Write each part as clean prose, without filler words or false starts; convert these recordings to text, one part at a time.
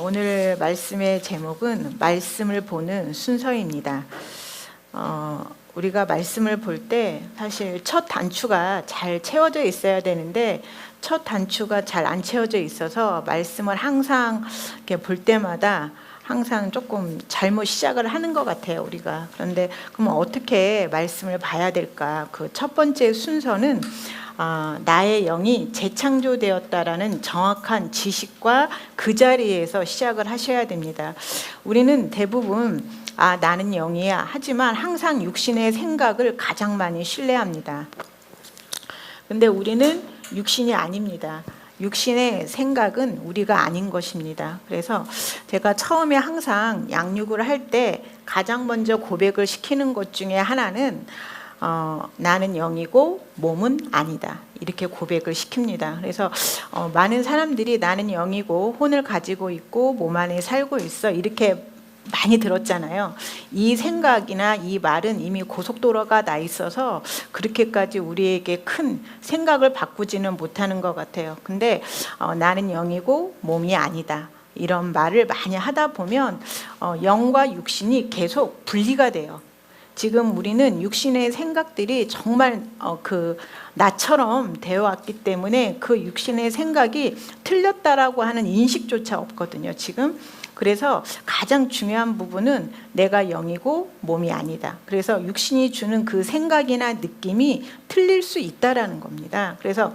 오늘 말씀의 제목은 말씀을 보는 순서입니다. 우리가 말씀을 볼 때 사실 첫 단추가 잘 채워져 있어야 되는데 첫 단추가 잘 안 채워져 있어서 말씀을 항상 이렇게 볼 때마다 항상 조금 잘못 시작을 하는 것 같아요, 우리가. 그런데 그럼 어떻게 말씀을 봐야 될까? 그 첫 번째 순서는 나의 영이 재창조되었다라는 정확한 지식과 그 자리에서 시작을 하셔야 됩니다. 우리는 대부분 나는 영이야 하지만 항상 육신의 생각을 가장 많이 신뢰합니다. 근데 우리는 육신이 아닙니다. 육신의 생각은 우리가 아닌 것입니다. 그래서 제가 처음에 항상 양육을 할 때 가장 먼저 고백을 시키는 것 중에 하나는 나는 영이고 몸은 아니다, 이렇게 고백을 시킵니다. 그래서 많은 사람들이 나는 영이고 혼을 가지고 있고 몸 안에 살고 있어, 이렇게 많이 들었잖아요. 이 생각이나 이 말은 이미 고속도로가 나 있어서 그렇게까지 우리에게 큰 생각을 바꾸지는 못하는 것 같아요. 근데 나는 영이고 몸이 아니다, 이런 말을 많이 하다 보면 영과 육신이 계속 분리가 돼요. 지금 우리는 육신의 생각들이 정말 나처럼 되어 왔기 때문에 그 육신의 생각이 틀렸다라고 하는 인식조차 없거든요, 지금. 그래서 가장 중요한 부분은 내가 영이고 몸이 아니다. 그래서 육신이 주는 그 생각이나 느낌이 틀릴 수 있다라는 겁니다. 그래서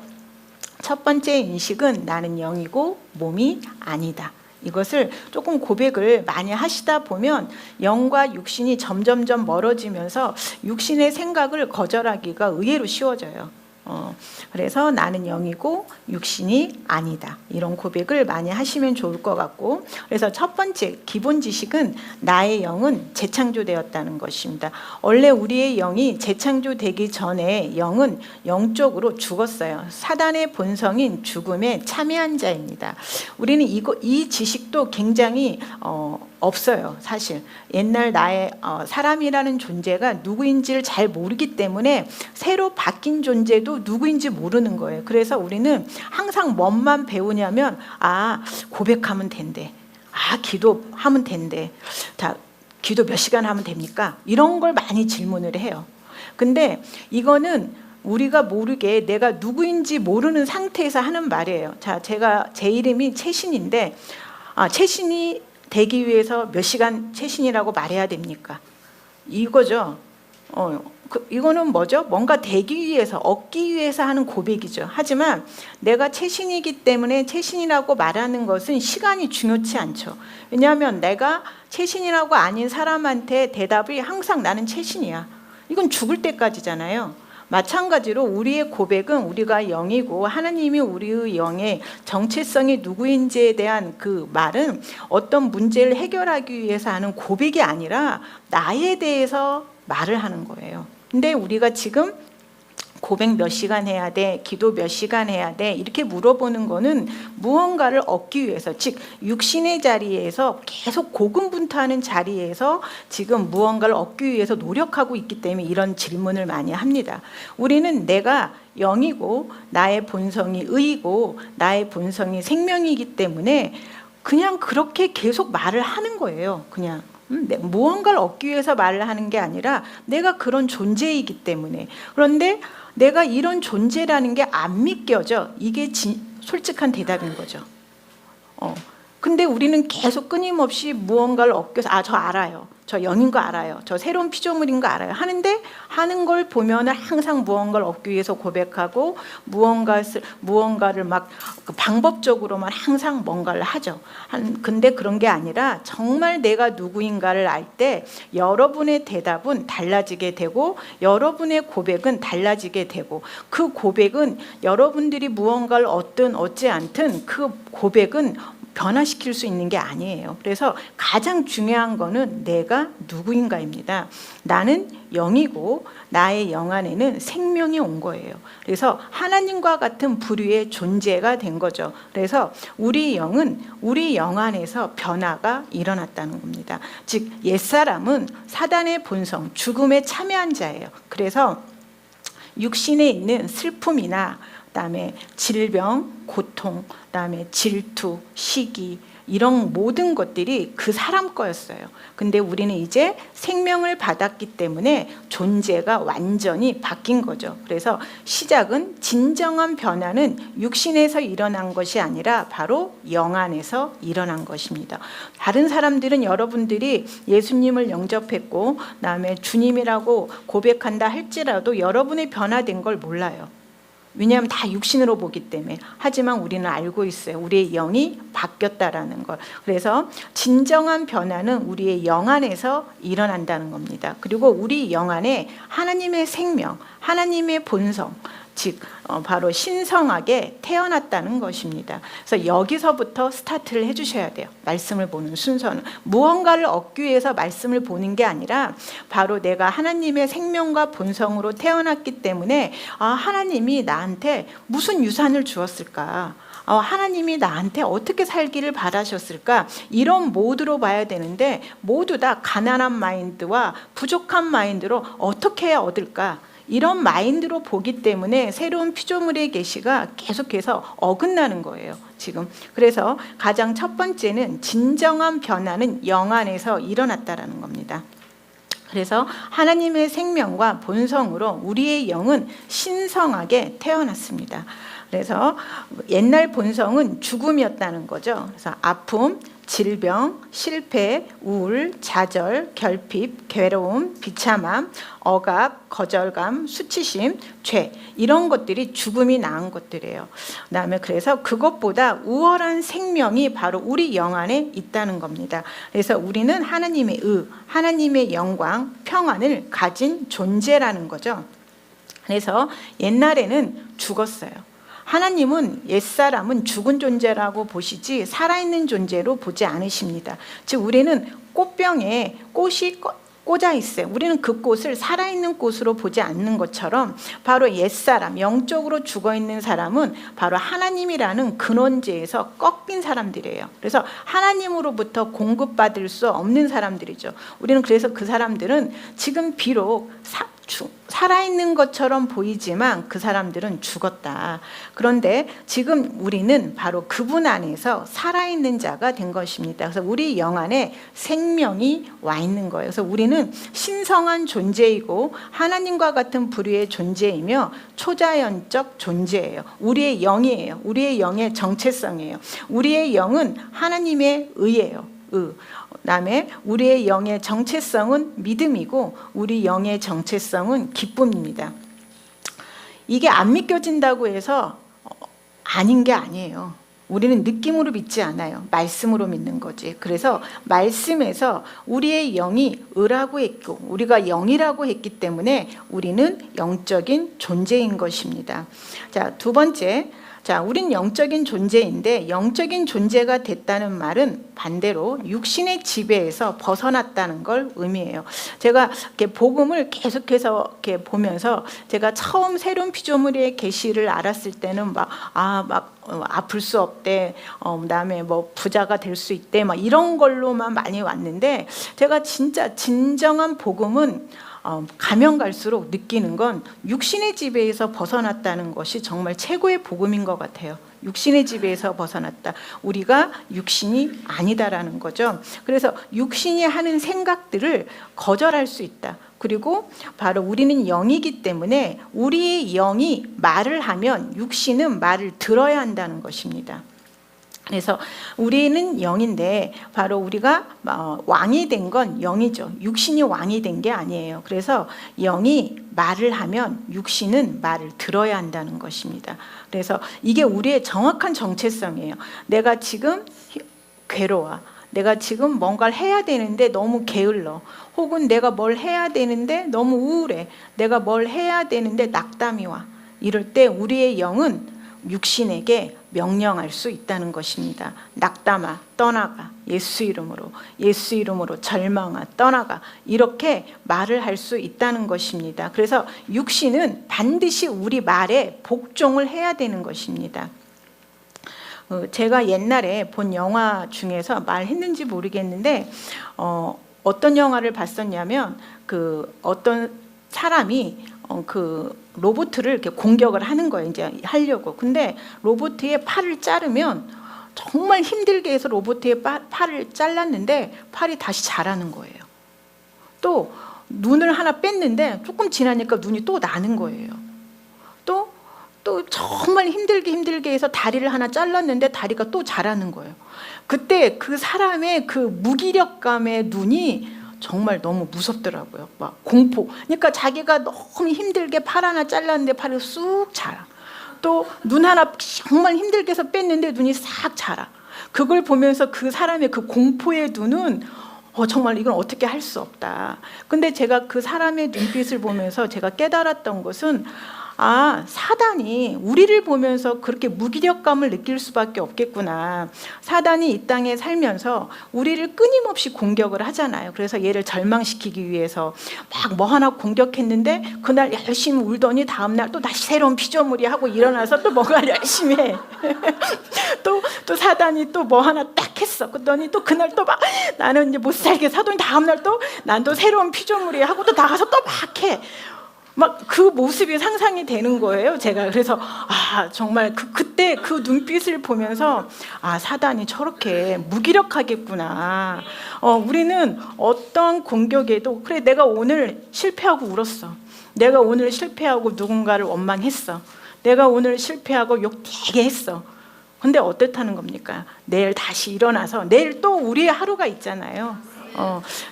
첫 번째 인식은 나는 영이고 몸이 아니다. 이것을 조금 고백을 많이 하시다 보면 영과 육신이 점점점 멀어지면서 육신의 생각을 거절하기가 의외로 쉬워져요. 그래서 나는 영이고 육신이 아니다, 이런 고백을 많이 하시면 좋을 것 같고, 그래서 첫 번째 기본 지식은 나의 영은 재창조되었다는 것입니다. 원래 우리의 영이 재창조되기 전에 영은 영적으로 죽었어요. 사단의 본성인 죽음에 참여한 자입니다. 우리는 이 지식도 굉장히 없어요, 사실. 옛날 나의 사람이라는 존재가 누구인지를 잘 모르기 때문에 새로 바뀐 존재도 누구인지 모르는 거예요. 그래서 우리는 항상 뭐만 배우냐면 고백하면 된대, 기도하면 된대, 기도 몇 시간 하면 됩니까? 이런 걸 많이 질문을 해요. 근데 이거는 우리가 모르게 내가 누구인지 모르는 상태에서 하는 말이에요. 제 이름이 채신인데 채신이 되기 위해서 몇 시간 채신이라고 말해야 됩니까? 이거죠. 이거는 뭐죠? 뭔가 되기 위해서, 얻기 위해서 하는 고백이죠. 하지만 내가 채신이기 때문에 채신이라고 말하는 것은 시간이 중요치 않죠. 왜냐하면 내가 채신이라고 아닌 사람한테 대답이 항상 나는 채신이야, 이건 죽을 때까지잖아요. 마찬가지로 우리의 고백은 우리가 영이고 하나님이 우리의 영의 정체성이 누구인지에 대한 그 말은 어떤 문제를 해결하기 위해서 하는 고백이 아니라 나에 대해서 말을 하는 거예요. 근데 우리가 지금 고백 몇 시간 해야 돼, 기도 몇 시간 해야 돼, 이렇게 물어보는 거는 무언가를 얻기 위해서, 즉 육신의 자리에서 계속 고군분투하는 자리에서 지금 무언가를 얻기 위해서 노력하고 있기 때문에 이런 질문을 많이 합니다. 우리는 내가 영이고 나의 본성이 의이고 나의 본성이 생명이기 때문에 그냥 그렇게 계속 말을 하는 거예요. 그냥 무언가를 얻기 위해서 말을 하는 게 아니라 내가 그런 존재이기 때문에. 그런데 내가 이런 존재라는 게 안 믿겨져. 이게 솔직한 대답인 거죠. 근데 우리는 계속 끊임없이 무언가를 얻기 위해서 저 알아요, 저 영인 거 알아요, 저 새로운 피조물인 거 알아요 하는데, 하는 걸 보면 항상 무언가를 얻기 위해서 고백하고 무언가를 막 방법적으로만 항상 뭔가를 하죠. 근데 그런 게 아니라 정말 내가 누구인가를 알 때 여러분의 대답은 달라지게 되고 여러분의 고백은 달라지게 되고, 그 고백은 여러분들이 무언가를 얻든 얻지 않든 그 고백은 변화시킬 수 있는 게 아니에요. 그래서 가장 중요한 거는 내가 누구인가입니다. 나는 영이고 나의 영 안에는 생명이 온 거예요. 그래서 하나님과 같은 부류의 존재가 된 거죠. 그래서 우리 영은 우리 영 안에서 변화가 일어났다는 겁니다. 즉 옛사람은 사단의 본성, 죽음에 참여한 자예요. 그래서 육신에 있는 슬픔이나 그다음에 질병, 고통, 그다음에 질투, 시기, 이런 모든 것들이 그 사람 거였어요. 근데 우리는 이제 생명을 받았기 때문에 존재가 완전히 바뀐 거죠. 그래서 시작은, 진정한 변화는 육신에서 일어난 것이 아니라 바로 영 안에서 일어난 것입니다. 다른 사람들은 여러분들이 예수님을 영접했고 그다음에 주님이라고 고백한다 할지라도 여러분의 변화된 걸 몰라요. 왜냐하면 다 육신으로 보기 때문에. 하지만 우리는 알고 있어요. 우리의 영이 바뀌었다라는 걸. 그래서 진정한 변화는 우리의 영 안에서 일어난다는 겁니다. 그리고 우리 영 안에 하나님의 생명, 하나님의 본성, 즉 바로 신성하게 태어났다는 것입니다. 그래서 여기서부터 스타트를 해주셔야 돼요. 말씀을 보는 순서는 무언가를 얻기 위해서 말씀을 보는 게 아니라 바로 내가 하나님의 생명과 본성으로 태어났기 때문에 하나님이 나한테 무슨 유산을 주었을까? 하나님이 나한테 어떻게 살기를 바라셨을까? 이런 모드로 봐야 되는데 모두 다 가난한 마인드와 부족한 마인드로 어떻게 해야 얻을까? 이런 마인드로 보기 때문에 새로운 피조물의 계시가 계속해서 어긋나는 거예요, 지금. 그래서 가장 첫 번째는 진정한 변화는 영 안에서 일어났다라는 겁니다. 그래서 하나님의 생명과 본성으로 우리의 영은 신성하게 태어났습니다. 그래서 옛날 본성은 죽음이었다는 거죠. 그래서 아픔, 질병, 실패, 우울, 좌절, 결핍, 괴로움, 비참함, 억압, 거절감, 수치심, 죄, 이런 것들이 죽음이 낳은 것들이에요. 그다음에 그래서 그것보다 우월한 생명이 바로 우리 영 안에 있다는 겁니다. 그래서 우리는 하나님의 하나님의 영광, 평안을 가진 존재라는 거죠. 그래서 옛날에는 죽었어요. 하나님은 옛사람은 죽은 존재라고 보시지 살아있는 존재로 보지 않으십니다. 즉 우리는 꽃병에 꽃이 꽂아 있어요. 우리는 그 꽃을 살아있는 꽃으로 보지 않는 것처럼 바로 옛사람, 영적으로 죽어있는 사람은 바로 하나님이라는 근원지에서 꺾인 사람들이에요. 그래서 하나님으로부터 공급받을 수 없는 사람들이죠. 우리는 그래서 그 사람들은 지금 비록 살아있는 것처럼 보이지만 그 사람들은 죽었다. 그런데 지금 우리는 바로 그분 안에서 살아있는 자가 된 것입니다. 그래서 우리 영 안에 생명이 와 있는 거예요. 그래서 우리는 신성한 존재이고 하나님과 같은 부류의 존재이며 초자연적 존재예요. 우리의 영이에요. 우리의 영의 정체성이에요. 우리의 영은 하나님의 의예요. 그다음에 우리의 영의 정체성은 믿음이고 우리 영의 정체성은 기쁨입니다. 이게 안 믿겨진다고 해서 아닌 게 아니에요. 우리는 느낌으로 믿지 않아요. 말씀으로 믿는 거지. 그래서 말씀에서 우리의 영이 의라고 했고 우리가 영이라고 했기 때문에 우리는 영적인 존재인 것입니다. 자, 두 번째, 우린 영적인 존재인데 영적인 존재가 됐다는 말은 반대로 육신의 지배에서 벗어났다는 걸 의미해요. 제가 이렇게 복음을 계속해서 이렇게 보면서 제가 처음 새로운 피조물의 계시를 알았을 때는 아플 수 없대, 그다음에 뭐 부자가 될 수 있대, 막 이런 걸로만 많이 왔는데 제가 진짜 진정한 복음은 가면 갈수록 느끼는 건 육신의 지배에서 벗어났다는 것이 정말 최고의 복음인 것 같아요. 육신의 지배에서 벗어났다. 우리가 육신이 아니다라는 거죠. 그래서 육신이 하는 생각들을 거절할 수 있다. 그리고 바로 우리는 영이기 때문에 우리의 영이 말을 하면 육신은 말을 들어야 한다는 것입니다. 그래서 우리는 영인데 바로 우리가 왕이 된 건 영이죠. 육신이 왕이 된 게 아니에요. 그래서 영이 말을 하면 육신은 말을 들어야 한다는 것입니다. 그래서 이게 우리의 정확한 정체성이에요. 내가 지금 괴로워. 내가 지금 뭔가를 해야 되는데 너무 게을러. 혹은 내가 뭘 해야 되는데 너무 우울해. 내가 뭘 해야 되는데 낙담이 와. 이럴 때 우리의 영은 육신에게 명령할 수 있다는 것입니다. 낙담아, 떠나가. 예수 이름으로 절망아, 떠나가. 이렇게 말을 할 수 있다는 것입니다. 그래서 육신은 반드시 우리 말에 복종을 해야 되는 것입니다. 제가 옛날에 본 영화 중에서 말했는지 모르겠는데 어떤 영화를 봤었냐면 어떤 사람이 로봇을 이렇게 공격을 하는 거예요. 이제 하려고. 근데 로봇의 팔을 자르면 정말 힘들게 해서 로봇의 팔을 잘랐는데 팔이 다시 자라는 거예요. 또 눈을 하나 뺐는데 조금 지나니까 눈이 또 나는 거예요. 또 정말 힘들게 해서 다리를 하나 잘랐는데 다리가 또 자라는 거예요. 그때 그 사람의 그 무기력감의 눈이 정말 너무 무섭더라고요. 막 공포. 그러니까 자기가 너무 힘들게 팔 하나 잘랐는데 팔이 쑥 자라. 또 눈 하나 정말 힘들게 해서 뺐는데 눈이 싹 자라. 그걸 보면서 그 사람의 그 공포의 눈은 정말 이건 어떻게 할 수 없다. 근데 제가 그 사람의 눈빛을 보면서 제가 깨달았던 것은 사단이 우리를 보면서 그렇게 무기력감을 느낄 수밖에 없겠구나. 사단이 이 땅에 살면서 우리를 끊임없이 공격을 하잖아요. 그래서 얘를 절망시키기 위해서 막 뭐 하나 공격했는데 그날 열심히 울더니 다음날 또 다시 새로운 피조물이 하고 일어나서 또 뭔가 열심히 해. 또 사단이 또 뭐 하나 딱 했어. 그러더니 또 그날 또 막 나는 이제 못 살겠어 하더니 다음날 또 난 또 새로운 피조물이 하고 또 나가서 또 막 해. 막 그 모습이 상상이 되는 거예요. 제가 그래서 정말 그때 그 눈빛을 보면서 사단이 저렇게 무기력하겠구나. 우리는 어떤 공격에도 그래 내가 오늘 실패하고 울었어. 내가 오늘 실패하고 누군가를 원망했어. 내가 오늘 실패하고 욕 되게 했어. 근데 어떻다는 겁니까? 내일 다시 일어나서 내일 또 우리의 하루가 있잖아요.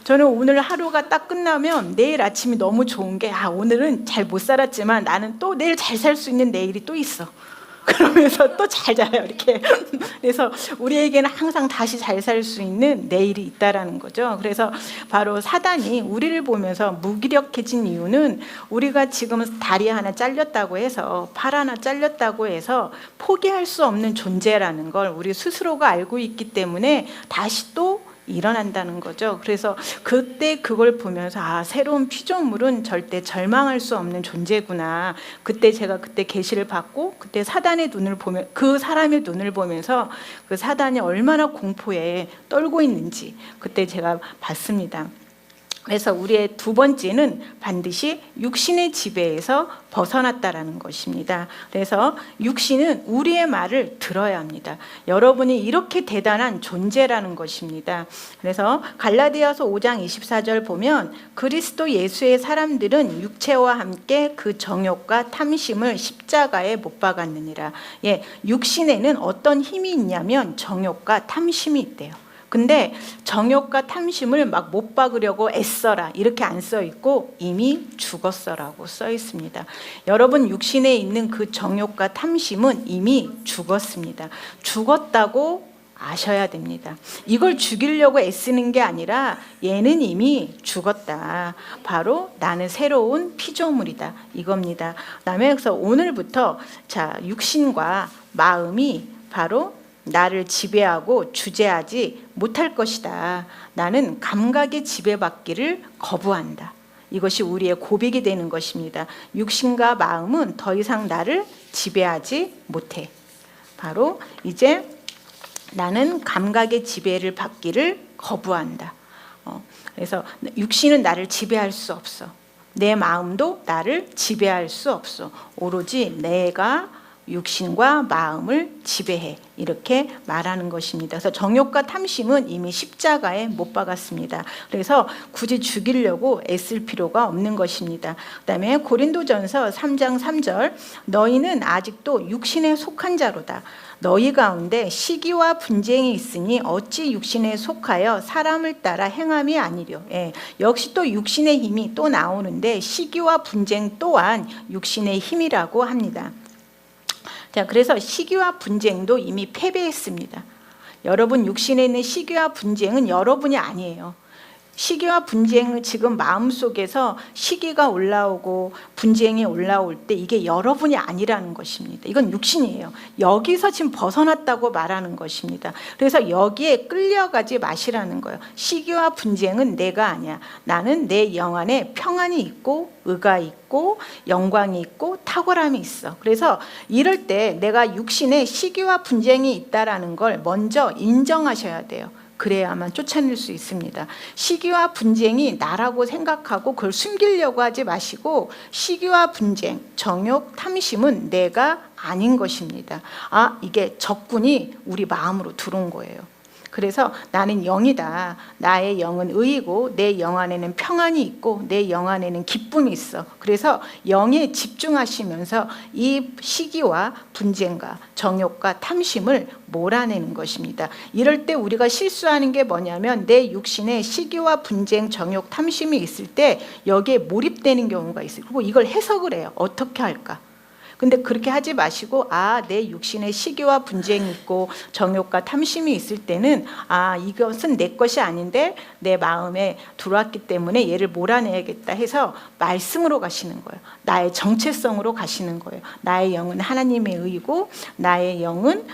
저는 오늘 하루가 딱 끝나면 내일 아침이 너무 좋은 게 오늘은 잘 못 살았지만 나는 또 내일 잘 살 수 있는 내일이 또 있어. 그러면서 또 잘 자요 이렇게. 그래서 우리에게는 항상 다시 잘 살 수 있는 내일이 있다라는 거죠. 그래서 바로 사단이 우리를 보면서 무기력해진 이유는 우리가 지금 다리 하나 잘렸다고 해서 팔 하나 잘렸다고 해서 포기할 수 없는 존재라는 걸 우리 스스로가 알고 있기 때문에 다시 또 일어난다는 거죠. 그래서 그때 그걸 보면서 새로운 피조물은 절대 절망할 수 없는 존재구나. 그때 제가 계시를 받고 그때 사단의 눈을 보면 그 사람의 눈을 보면서 그 사단이 얼마나 공포에 떨고 있는지 그때 제가 봤습니다. 그래서 우리의 두 번째는 반드시 육신의 지배에서 벗어났다라는 것입니다. 그래서 육신은 우리의 말을 들어야 합니다. 여러분이 이렇게 대단한 존재라는 것입니다. 그래서 갈라디아서 5장 24절 보면 그리스도 예수의 사람들은 육체와 함께 그 정욕과 탐심을 십자가에 못 박았느니라. 육신에는 어떤 힘이 있냐면 정욕과 탐심이 있대요. 근데 정욕과 탐심을 막 못 박으려고 애써라 이렇게 안 써 있고 이미 죽었어라고 써 있습니다. 여러분 육신에 있는 그 정욕과 탐심은 이미 죽었습니다. 죽었다고 아셔야 됩니다. 이걸 죽이려고 애쓰는 게 아니라 얘는 이미 죽었다. 바로 나는 새로운 피조물이다 이겁니다. 그래서 오늘부터 육신과 마음이 바로 나를 지배하고 주재하지 못할 것이다. 나는 감각의 지배받기를 거부한다. 이것이 우리의 고백이 되는 것입니다. 육신과 마음은 더 이상 나를 지배하지 못해. 바로 이제 나는 감각의 지배를 받기를 거부한다. 그래서 육신은 나를 지배할 수 없어. 내 마음도 나를 지배할 수 없어. 오로지 내가 육신과 마음을 지배해 이렇게 말하는 것입니다. 그래서 정욕과 탐심은 이미 십자가에 못 박았습니다. 그래서 굳이 죽이려고 애쓸 필요가 없는 것입니다. 그다음에 고린도전서 3장 3절 너희는 아직도 육신에 속한 자로다. 너희 가운데 시기와 분쟁이 있으니 어찌 육신에 속하여 사람을 따라 행함이 아니려. 역시 또 육신의 힘이 또 나오는데 시기와 분쟁 또한 육신의 힘이라고 합니다. 그래서 시기와 분쟁도 이미 패배했습니다. 여러분 육신에 있는 시기와 분쟁은 여러분이 아니에요. 시기와 분쟁은 지금 마음속에서 시기가 올라오고 분쟁이 올라올 때 이게 여러분이 아니라는 것입니다. 이건 육신이에요. 여기서 지금 벗어났다고 말하는 것입니다. 그래서 여기에 끌려가지 마시라는 거예요. 시기와 분쟁은 내가 아니야. 나는 내 영 안에 평안이 있고 의가 있고 영광이 있고 탁월함이 있어. 그래서 이럴 때 내가 육신에 시기와 분쟁이 있다라는 걸 먼저 인정하셔야 돼요. 그래야만 쫓아낼 수 있습니다. 시기와 분쟁이 나라고 생각하고 그걸 숨기려고 하지 마시고, 시기와 분쟁, 정욕, 탐심은 내가 아닌 것입니다. 이게 적군이 우리 마음으로 들어온 거예요. 그래서 나는 영이다. 나의 영은 의이고 내 영 안에는 평안이 있고 내 영 안에는 기쁨이 있어. 그래서 영에 집중하시면서 이 시기와 분쟁과 정욕과 탐심을 몰아내는 것입니다. 이럴 때 우리가 실수하는 게 뭐냐면, 내 육신에 시기와 분쟁, 정욕, 탐심이 있을 때 여기에 몰입되는 경우가 있어요. 그리고 이걸 해석을 해요. 어떻게 할까? 근데 그렇게 하지 마시고, 내 육신에 시기와 분쟁이 있고 정욕과 탐심이 있을 때는 이것은 내 것이 아닌데 내 마음에 들어왔기 때문에 얘를 몰아내야겠다 해서 말씀으로 가시는 거예요. 나의 정체성으로 가시는 거예요. 나의 영은 하나님의 의이고 나의 영은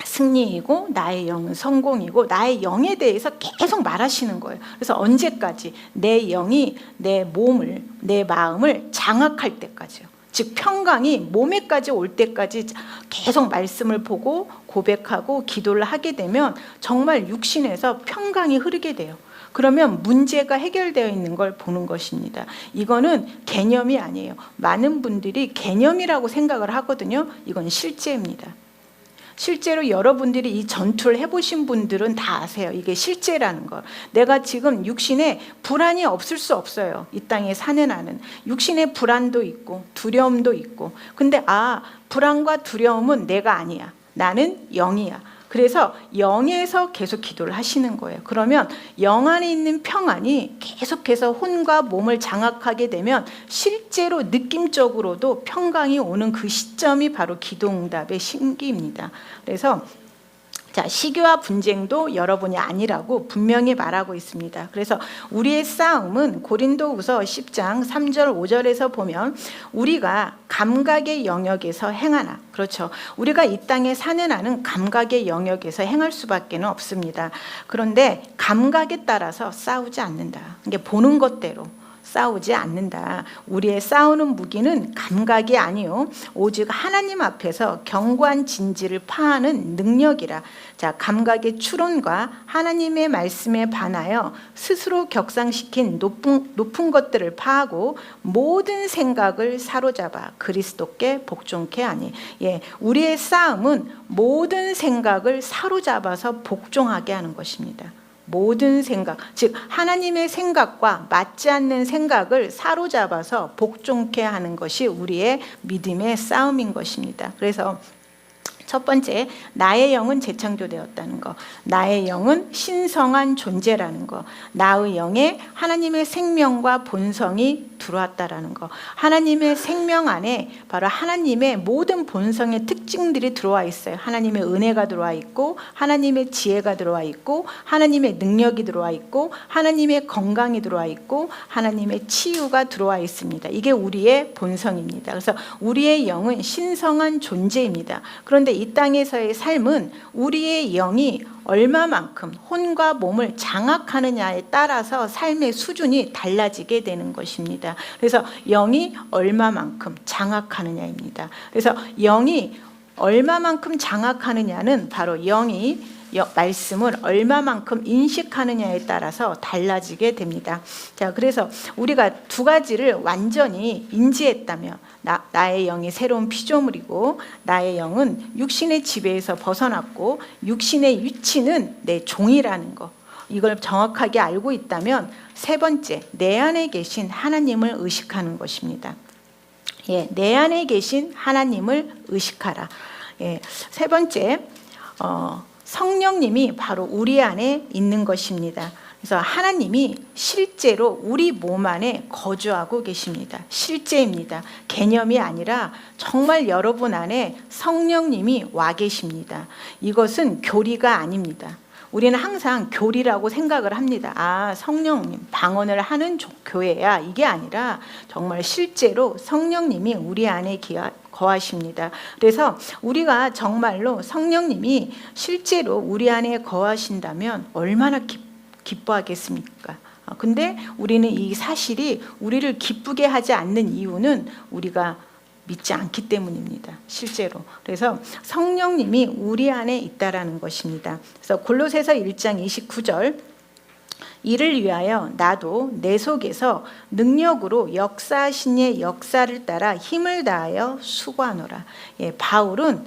승리이고 나의 영은 성공이고, 나의 영에 대해서 계속 말하시는 거예요. 그래서 언제까지? 내 영이 내 몸을, 내 마음을 장악할 때까지요. 즉 평강이 몸에까지 올 때까지 계속 말씀을 보고 고백하고 기도를 하게 되면 정말 육신에서 평강이 흐르게 돼요. 그러면 문제가 해결되어 있는 걸 보는 것입니다. 이거는 개념이 아니에요. 많은 분들이 개념이라고 생각을 하거든요. 이건 실제입니다. 실제로 여러분들이 이 전투를 해보신 분들은 다 아세요. 이게 실제라는 걸. 내가 지금 육신에 불안이 없을 수 없어요. 이 땅에 사는 나는 육신에 불안도 있고 두려움도 있고, 근데 불안과 두려움은 내가 아니야. 나는 영이야. 그래서 영에서 계속 기도를 하시는 거예요. 그러면 영 안에 있는 평안이 계속해서 혼과 몸을 장악하게 되면 실제로 느낌적으로도 평강이 오는 그 시점이 바로 기도응답의 시기입니다. 그래서 시기와 분쟁도 여러분이 아니라고 분명히 말하고 있습니다. 그래서 우리의 싸움은 고린도후서 10장 3절 5절에서 보면, 우리가 감각의 영역에서 행하나, 그렇죠. 우리가 이 땅에 사는 한은 감각의 영역에서 행할 수밖에 없습니다. 그런데 감각에 따라서 싸우지 않는다. 이게 보는 것대로 싸우지 않는다. 우리의 싸우는 무기는 감각이 아니요 오직 하나님 앞에서 견고한 진지를 파하는 능력이라. 감각의 추론과 하나님의 말씀에 반하여 스스로 격상시킨 높은 것들을 파하고 모든 생각을 사로잡아 그리스도께 복종케 하니. 우리의 싸움은 모든 생각을 사로잡아서 복종하게 하는 것입니다. 모든 생각, 즉 하나님의 생각과 맞지 않는 생각을 사로잡아서 복종케 하는 것이 우리의 믿음의 싸움인 것입니다. 그래서 첫 번째, 나의 영은 재창조되었다는 거, 나의 영은 신성한 존재라는 거, 나의 영에 하나님의 생명과 본성이 들어왔다라는 거. 하나님의 생명 안에 바로 하나님의 모든 본성의 특징들이 들어와 있어요. 하나님의 은혜가 들어와 있고, 하나님의 지혜가 들어와 있고, 하나님의 능력이 들어와 있고, 하나님의 건강이 들어와 있고, 하나님의 치유가 들어와 있습니다. 이게 우리의 본성입니다. 그래서 우리의 영은 신성한 존재입니다. 그런데 이 땅에서의 삶은 우리의 영이 얼마만큼 혼과 몸을 장악하느냐에 따라서 삶의 수준이 달라지게 되는 것입니다. 그래서 영이 얼마만큼 장악하느냐입니다. 그래서 영이 얼마만큼 장악하느냐는 바로 영이 말씀을 얼마만큼 인식하느냐에 따라서 달라지게 됩니다. 그래서 우리가 두 가지를 완전히 인지했다면, 나의 영이 새로운 피조물이고 나의 영은 육신의 지배에서 벗어났고 육신의 위치는 내 종이라는 거, 이걸 정확하게 알고 있다면, 세 번째, 내 안에 계신 하나님을 의식하는 것입니다. 내 안에 계신 하나님을 의식하라. 세 번째, 성령님이 바로 우리 안에 있는 것입니다. 그래서 하나님이 실제로 우리 몸 안에 거주하고 계십니다. 실제입니다. 개념이 아니라 정말 여러분 안에 성령님이 와 계십니다. 이것은 교리가 아닙니다. 우리는 항상 교리라고 생각을 합니다. 성령님 방언을 하는 교회야, 이게 아니라 정말 실제로 성령님이 우리 안에 거하십니다. 그래서 우리가 정말로 성령님이 실제로 우리 안에 거하신다면 얼마나 기뻐하겠습니까? 근데 우리는 이 사실이 우리를 기쁘게 하지 않는 이유는 우리가 믿지 않기 때문입니다. 실제로. 그래서 성령님이 우리 안에 있다라는 것입니다. 그래서 골로새서 1장 29절, 이를 위하여 나도 내 속에서 능력으로 역사하신 이의 역사를 따라 힘을 다하여 수고하노라. 바울은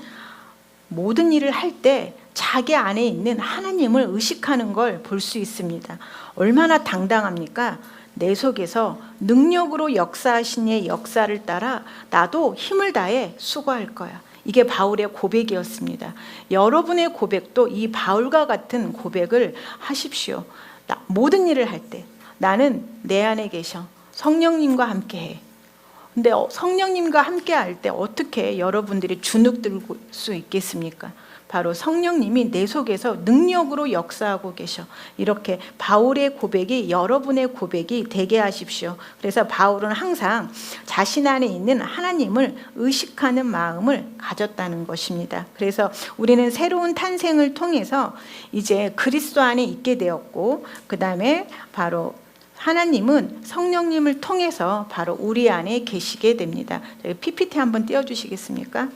모든 일을 할 때 자기 안에 있는 하나님을 의식하는 걸 볼 수 있습니다. 얼마나 당당합니까? 내 속에서 능력으로 역사하신 이의 역사를 따라 나도 힘을 다해 수고할 거야. 이게 바울의 고백이었습니다. 여러분의 고백도 이 바울과 같은 고백을 하십시오. 모든 일을 할 때 나는 내 안에 계셔. 성령님과 함께 해. 근데 성령님과 함께 할 때 어떻게 여러분들이 주눅들 수 있겠습니까? 바로 성령님이 내 속에서 능력으로 역사하고 계셔. 이렇게 바울의 고백이 여러분의 고백이 되게 하십시오. 그래서 바울은 항상 자신 안에 있는 하나님을 의식하는 마음을 가졌다는 것입니다. 그래서 우리는 새로운 탄생을 통해서 이제 그리스도 안에 있게 되었고, 그 다음에 바로 하나님은 성령님을 통해서 바로 우리 안에 계시게 됩니다. PPT 한번 띄워주시겠습니까?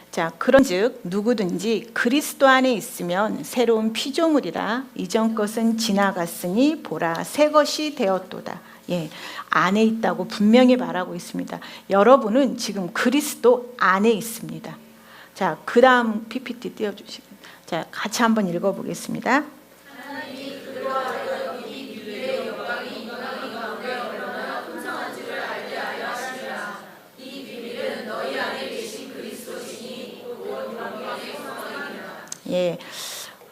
자, 그런즉 누구든지 그리스도 안에 있으면 새로운 피조물이라. 이전 것은 지나갔으니 보라 새 것이 되었도다. 안에 있다고 분명히 말하고 있습니다. 여러분은 지금 그리스도 안에 있습니다. 자, 그 다음 PPT 띄워주시겠습니까? 자, 같이 한번 읽어보겠습니다.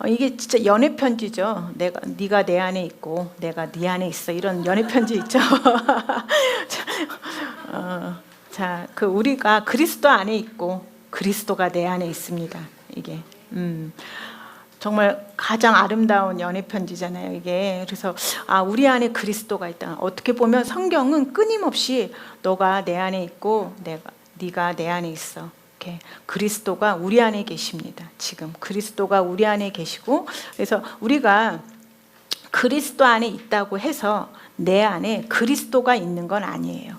이게 진짜 연애 편지죠. 네가 내 안에 있고 내가 네 안에 있어. 이런 연애 편지 있죠. 자, 우리가 그리스도 안에 있고 그리스도가 내 안에 있습니다. 이게 정말 가장 아름다운 연애 편지잖아요, 이게. 그래서 우리 안에 그리스도가 있다. 어떻게 보면 성경은 끊임없이 너가 내 안에 있고 네가 내 안에 있어. 그리스도가 우리 안에 계십니다. 지금 그리스도가 우리 안에 계시고, 그래서 우리가 그리스도 안에 있다고 해서 내 안에 그리스도가 있는 건 아니에요.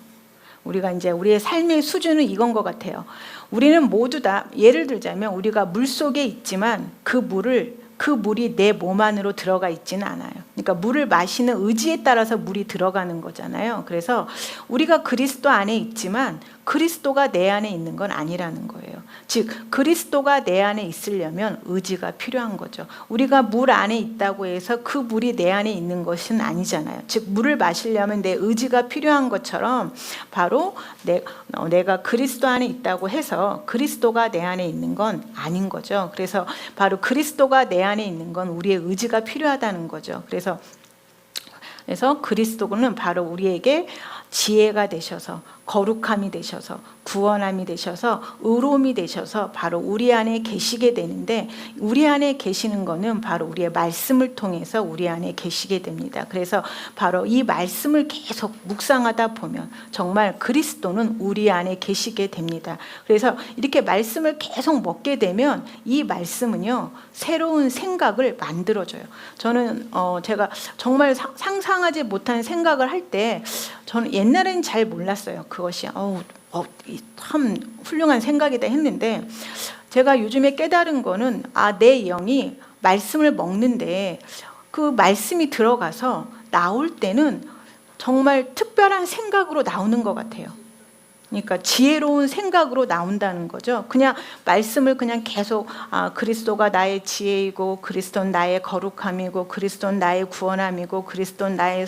우리가 이제 우리의 삶의 수준은 이건 것 같아요. 우리는 모두 다, 예를 들자면 우리가 물 속에 있지만 그 물이 내 몸 안으로 들어가 있지는 않아요. 그러니까 물을 마시는 의지에 따라서 물이 들어가는 거잖아요. 그래서 우리가 그리스도 안에 있지만 그리스도가 내 안에 있는 건 아니라는 거예요. 즉 그리스도가 내 안에 있으려면 의지가 필요한 거죠. 우리가 물 안에 있다고 해서 그 물이 내 안에 있는 것은 아니잖아요. 즉 물을 마시려면 내 의지가 필요한 것처럼 바로 내가 그리스도 안에 있다고 해서 그리스도가 내 안에 있는 건 아닌 거죠. 그래서 바로 그리스도가 내 안에 있는 건 우리의 의지가 필요하다는 거죠. 그래서 그리스도는 바로 우리에게 지혜가 되셔서 거룩함이 되셔서 구원함이 되셔서 의로움이 되셔서 바로 우리 안에 계시게 되는데, 우리 안에 계시는 거는 바로 우리의 말씀을 통해서 우리 안에 계시게 됩니다. 그래서 바로 이 말씀을 계속 묵상하다 보면 정말 그리스도는 우리 안에 계시게 됩니다. 그래서 이렇게 말씀을 계속 먹게 되면 이 말씀은요 새로운 생각을 만들어줘요. 저는 제가 정말 상상하지 못한 생각을 할 때 저는 옛날에는 잘 몰랐어요. 그것이 참 훌륭한 생각이다 했는데, 제가 요즘에 깨달은 거는 내 영이 말씀을 먹는데 그 말씀이 들어가서 나올 때는 정말 특별한 생각으로 나오는 것 같아요. 그러니까 지혜로운 생각으로 나온다는 거죠. 그냥 말씀을 그냥 계속 그리스도가 나의 지혜이고 그리스도는 나의 거룩함이고 그리스도는 나의 구원함이고 그리스도는 나의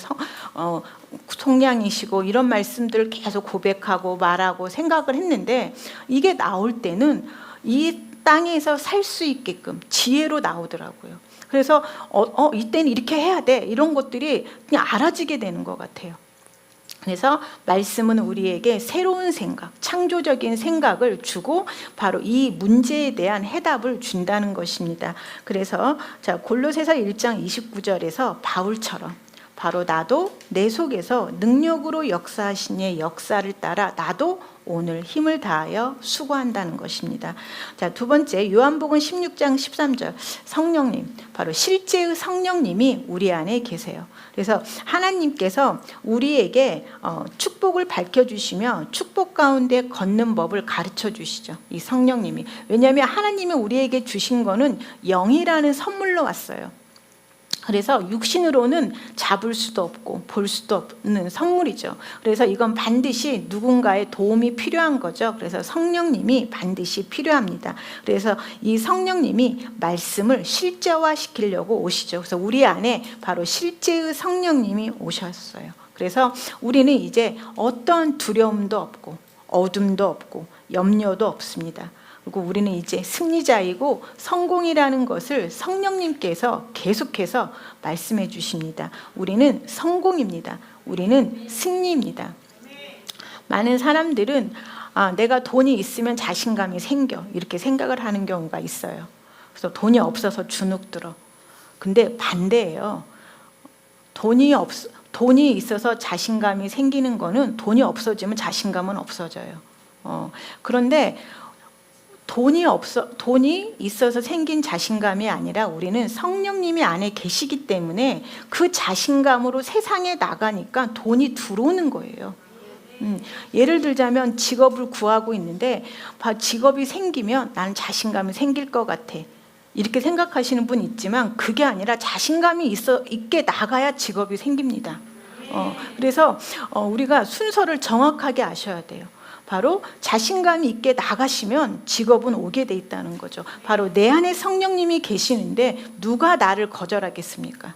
속량이시고 이런 말씀들을 계속 고백하고 말하고 생각을 했는데, 이게 나올 때는 이 땅에서 살 수 있게끔 지혜로 나오더라고요. 그래서 이때는 이렇게 해야 돼, 이런 것들이 그냥 알아지게 되는 것 같아요. 그래서 말씀은 우리에게 새로운 생각, 창조적인 생각을 주고 바로 이 문제에 대한 해답을 준다는 것입니다. 그래서 골로새서 1장 29절에서 바울처럼 바로 나도 내 속에서 능력으로 역사하신 이의 역사를 따라 나도 오늘 힘을 다하여 수고한다는 것입니다. 자, 두 번째, 요한복음 16장 13절, 성령님, 바로 실제의 성령님이 우리 안에 계세요. 그래서 하나님께서 우리에게 축복을 밝혀주시며 축복 가운데 걷는 법을 가르쳐 주시죠. 이 성령님이. 왜냐하면 하나님이 우리에게 주신 거는 영이라는 선물로 왔어요. 그래서 육신으로는 잡을 수도 없고 볼 수도 없는 선물이죠. 그래서 이건 반드시 누군가의 도움이 필요한 거죠. 그래서 성령님이 반드시 필요합니다. 그래서 이 성령님이 말씀을 실제화시키려고 오시죠. 그래서 우리 안에 바로 실제의 성령님이 오셨어요. 그래서 우리는 이제 어떤 두려움도 없고 어둠도 없고 염려도 없습니다. 그리고 우리는 이제 승리자이고 성공이라는 것을 성령님께서 계속해서 말씀해 주십니다. 우리는 성공입니다. 우리는 승리입니다. 많은 사람들은 내가 돈이 있으면 자신감이 생겨 이렇게 생각을 하는 경우가 있어요. 그래서 돈이 없어서 주눅 들어. 근데 반대예요. 돈이 있어서 자신감이 생기는 거는 돈이 없어지면 자신감은 없어져요. 그런데 돈이 있어서 생긴 자신감이 아니라 우리는 성령님이 안에 계시기 때문에 그 자신감으로 세상에 나가니까 돈이 들어오는 거예요. 예를 들자면 직업을 구하고 있는데 직업이 생기면 나는 자신감이 생길 것 같아. 이렇게 생각하시는 분 있지만 그게 아니라 자신감이 있게 나가야 직업이 생깁니다. 그래서 우리가 순서를 정확하게 아셔야 돼요. 바로 자신감이 있게 나가시면 직업은 오게 돼 있다는 거죠. 바로 내 안에 성령님이 계시는데 누가 나를 거절하겠습니까?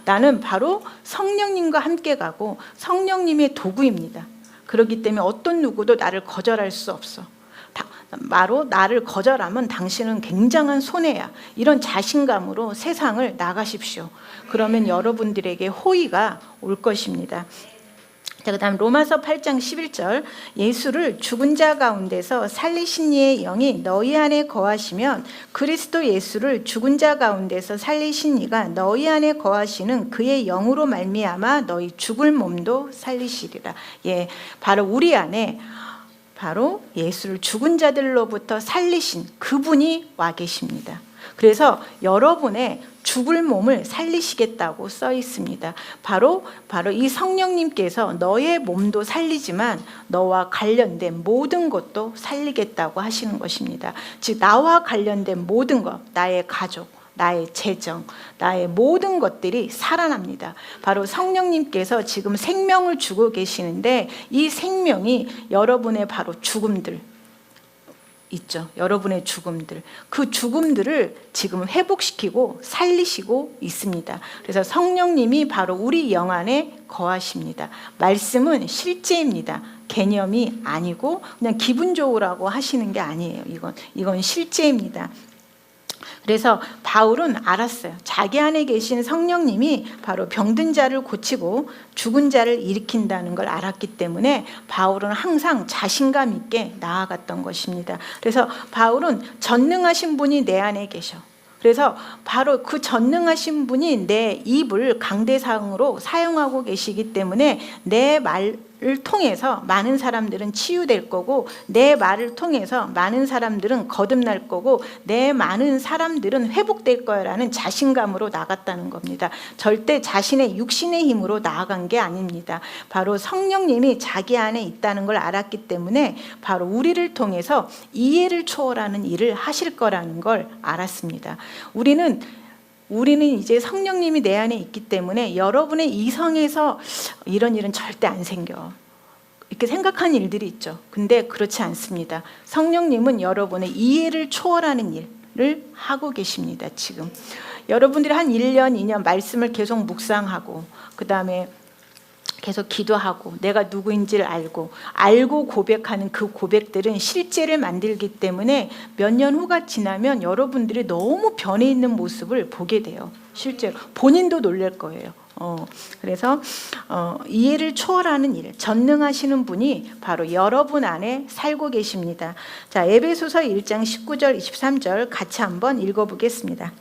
나는 바로 성령님과 함께 가고 성령님의 도구입니다. 그렇기 때문에 어떤 누구도 나를 거절할 수 없어. 바로 나를 거절하면 당신은 굉장한 손해야. 이런 자신감으로 세상을 나가십시오. 그러면 여러분들에게 호의가 올 것입니다. 자, 그다음 로마서 8장 11절, 예수를 죽은 자 가운데서 살리신 이의 영이 너희 안에 거하시면 그리스도 예수를 죽은 자 가운데서 살리신 이가 너희 안에 거하시는 그의 영으로 말미암아 너희 죽을 몸도 살리시리라. 예, 바로 우리 안에 바로 예수를 죽은 자들로부터 살리신 그분이 와 계십니다. 그래서 여러분의 죽을 몸을 살리시겠다고 써 있습니다. 바로 이 성령님께서 너의 몸도 살리지만 너와 관련된 모든 것도 살리겠다고 하시는 것입니다. 즉 나와 관련된 모든 것, 나의 가족, 나의 재정, 나의 모든 것들이 살아납니다. 바로 성령님께서 지금 생명을 주고 계시는데 이 생명이 여러분의 바로 죽음들 있죠. 여러분의 죽음들, 그 죽음들을 지금 회복시키고 살리시고 있습니다. 그래서 성령님이 바로 우리 영 안에 거하십니다. 말씀은 실제입니다. 개념이 아니고 그냥 기분 좋으라고 하시는 게 아니에요. 이건 실제입니다. 그래서 바울은 알았어요. 자기 안에 계신 성령님이 바로 병든 자를 고치고 죽은 자를 일으킨다는 걸 알았기 때문에 바울은 항상 자신감 있게 나아갔던 것입니다. 그래서 바울은 전능하신 분이 내 안에 계셔. 그래서 바로 그 전능하신 분이 내 입을 강대상으로 사용하고 계시기 때문에 내 말을 통해서 많은 사람들은 치유될 거고 내 말을 통해서 많은 사람들은 거듭날 거고 내 많은 사람들은 회복될 거라는 자신감으로 나갔다는 겁니다. 절대 자신의 육신의 힘으로 나아간 게 아닙니다. 바로 성령님이 자기 안에 있다는 걸 알았기 때문에 바로 우리를 통해서 이해를 초월하는 일을 하실 거라는 걸 알았습니다. 우리는 이제 성령님이 내 안에 있기 때문에 여러분의 이성에서 이런 일은 절대 안 생겨. 이렇게 생각하는 일들이 있죠. 근데 그렇지 않습니다. 성령님은 여러분의 이해를 초월하는 일을 하고 계십니다. 지금 여러분들이 한 1년, 2년 말씀을 계속 묵상하고 그 다음에 계속 기도하고 내가 누구인지를 알고 고백하는 그 고백들은 실제를 만들기 때문에 몇 년 후가 지나면 여러분들이 너무 변해 있는 모습을 보게 돼요. 실제로 본인도 놀랄 거예요. 그래서 이해를 초월하는 일, 전능하시는 분이 바로 여러분 안에 살고 계십니다. 자, 에베소서 1장 19절 23절 같이 한번 읽어보겠습니다.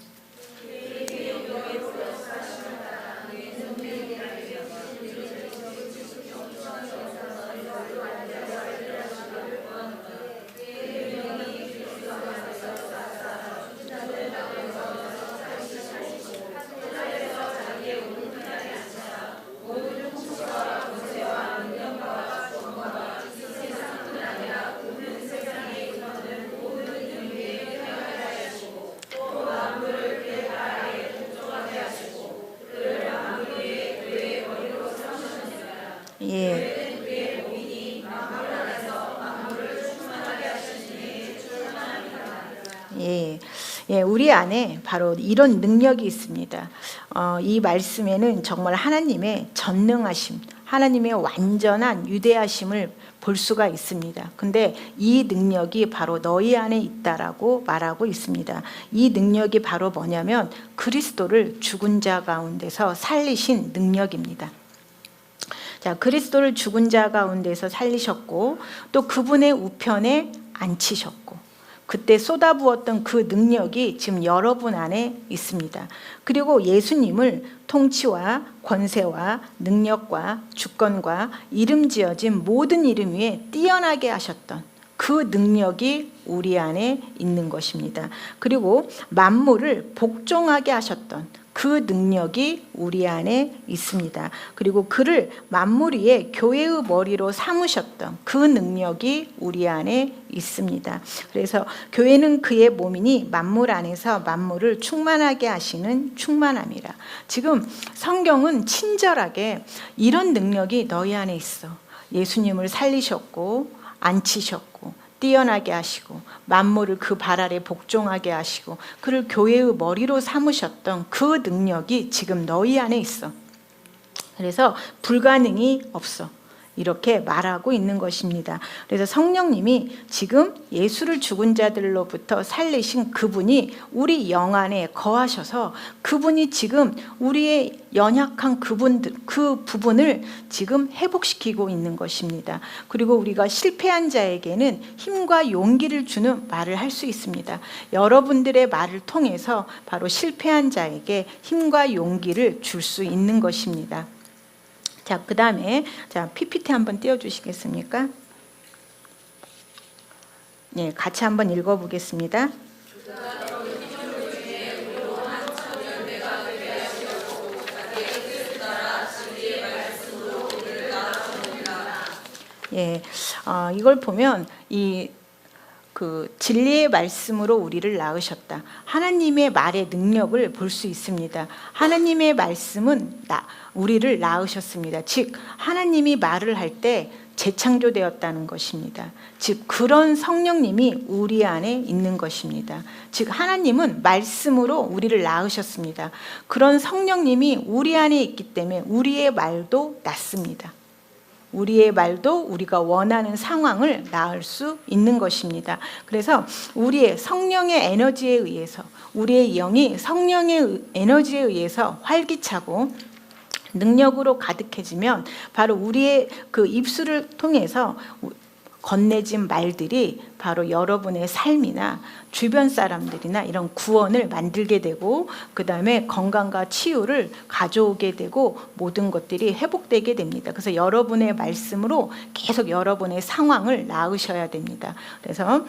우리 안에 바로 이런 능력이 있습니다. 이 말씀에는 정말 하나님의 전능하심, 하나님의 완전한 위대하심을 볼 수가 있습니다. 근데 이 능력이 바로 너희 안에 있다라고 말하고 있습니다. 이 능력이 바로 뭐냐면 그리스도를 죽은 자 가운데서 살리신 능력입니다. 자, 그리스도를 죽은 자 가운데서 살리셨고 또 그분의 우편에 앉히셨고 그때 쏟아부었던 그 능력이 지금 여러분 안에 있습니다. 그리고 예수님을 통치와 권세와 능력과 주권과 이름 지어진 모든 이름 위에 뛰어나게 하셨던 그 능력이 우리 안에 있는 것입니다. 그리고 만물을 복종하게 하셨던 그 능력이 우리 안에 있습니다. 그리고 그를 만물 위에 교회의 머리로 삼으셨던 그 능력이 우리 안에 있습니다. 그래서 교회는 그의 몸이니 만물 안에서 만물을 충만하게 하시는 충만함이라. 지금 성경은 친절하게 이런 능력이 너희 안에 있어. 예수님을 살리셨고 앉히셨고 뛰어나게 하시고 만물을 그 발 아래 복종하게 하시고 그를 교회의 머리로 삼으셨던 그 능력이 지금 너희 안에 있어. 그래서 불가능이 없어. 이렇게 말하고 있는 것입니다. 그래서 성령님이 지금 예수를 죽은 자들로부터 살리신 그분이 우리 영 안에 거하셔서 그분이 지금 우리의 연약한 그 부분을 지금 회복시키고 있는 것입니다. 그리고 우리가 실패한 자에게는 힘과 용기를 주는 말을 할 수 있습니다. 여러분들의 말을 통해서 바로 실패한 자에게 힘과 용기를 줄 수 있는 것입니다. 자, 그 다음에 PPT 한번 띄워주시겠습니까? 네, 같이 한번 읽어보겠습니다. 예, 이걸 보면 그 진리의 말씀으로 우리를 낳으셨다. 하나님의 말의 능력을 볼 수 있습니다. 하나님의 말씀은 우리를 낳으셨습니다. 즉 하나님이 말을 할 때 재창조되었다는 것입니다. 즉 그런 성령님이 우리 안에 있는 것입니다. 즉 하나님은 말씀으로 우리를 낳으셨습니다. 그런 성령님이 우리 안에 있기 때문에 우리의 말도 낫습니다. 우리의 말도 우리가 원하는 상황을 낳을 수 있는 것입니다. 그래서 우리의 성령의 에너지에 의해서 우리의 영이 성령의 에너지에 의해서 활기차고 능력으로 가득해지면 바로 우리의 그 입술을 통해서 건네진 말들이 바로 여러분의 삶이나 주변 사람들이나 이런 구원을 만들게 되고 그 다음에 건강과 치유를 가져오게 되고 모든 것들이 회복되게 됩니다. 그래서 여러분의 말씀으로 계속 여러분의 상황을 낳으셔야 됩니다. 그래서